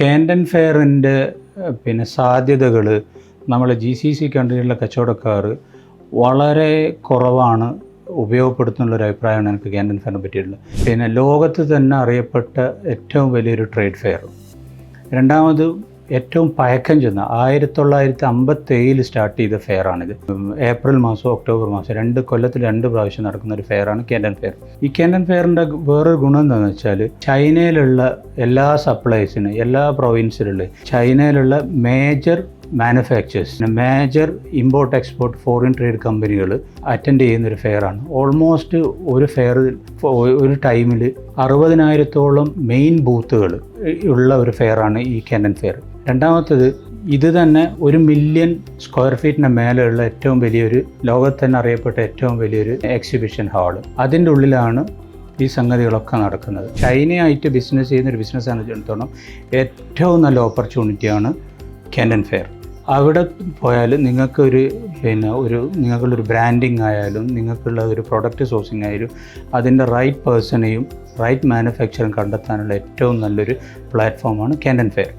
Camden ഫെയറിൻ്റെ സാധ്യതകൾ നമ്മളെ GCC കൺട്രികളിലെ കച്ചവടക്കാർ വളരെ കുറവാണ് ഉപയോഗപ്പെടുത്തുന്നുള്ളൊരു അഭിപ്രായമാണ് എനിക്ക് കാൻഡൻ ഫെയറിനെ പറ്റിയിട്ടുള്ളത്. ലോകത്ത് തന്നെ അറിയപ്പെട്ട ഏറ്റവും വലിയൊരു ട്രേഡ് ഫെയർ. രണ്ടാമത് ഏറ്റവും പഴക്കം ചെന്ന 1957 സ്റ്റാർട്ട് ചെയ്ത ഫെയറാണിത്. ഏപ്രിൽ മാസം ഒക്ടോബർ മാസം 2 കൊല്ലത്തിൽ 2 പ്രാവശ്യം നടക്കുന്ന ഒരു ഫെയറാണ് കാൻഡൻ ഫെയർ. ഈ കാൻഡൻ ഫെയറിൻ്റെ വേറൊരു ഗുണം എന്താണെന്ന് വെച്ചാൽ ചൈനയിലുള്ള എല്ലാ സപ്ലൈസിനും എല്ലാ പ്രൊവിൻസിലുള്ള ചൈനയിലുള്ള major manufacturers, major import export foreign trade കമ്പനികൾ അറ്റൻഡ് ചെയ്യുന്നൊരു ഫെയറാണ്. ഓൾമോസ്റ്റ് ഒരു ഫെയർ ഒരു ടൈമിൽ 60,000-ഓളം മെയിൻ ബൂത്തുകൾ ഉള്ള ഒരു ഫെയറാണ് ഈ കാൻഡൻ ഫെയർ. രണ്ടാമത്തത് ഇത് തന്നെ 1 മില്യൺ സ്ക്വയർ ഫീറ്റിന് മേലെയുള്ള ഏറ്റവും വലിയൊരു ലോകത്ത് തന്നെ അറിയപ്പെട്ട ഏറ്റവും വലിയൊരു എക്സിബിഷൻ ഹാള്. അതിൻ്റെ ഉള്ളിലാണ് ഈ സംഗതികളൊക്കെ നടക്കുന്നത്. ചൈനയായിട്ട് ബിസിനസ് ചെയ്യുന്നൊരു ബിസിനസ് സംബന്ധിച്ചിടത്തോളം ഏറ്റവും നല്ല ഓപ്പർച്യൂണിറ്റിയാണ് കാൻഡൻ ഫെയർ. അവിടെ പോയാൽ നിങ്ങൾക്കൊരു നിങ്ങൾക്കുള്ളൊരു ബ്രാൻഡിങ് ആയാലും നിങ്ങൾക്കുള്ള ഒരു പ്രൊഡക്റ്റ് സോഴ്സിങ് ആയാലും അതിൻ്റെ റൈറ്റ് പേഴ്സണെയും റൈറ്റ് മാനുഫാക്ചറും കണ്ടെത്താനുള്ള ഏറ്റവും നല്ലൊരു പ്ലാറ്റ്ഫോമാണ് കാൻഡൻ ഫെയർ.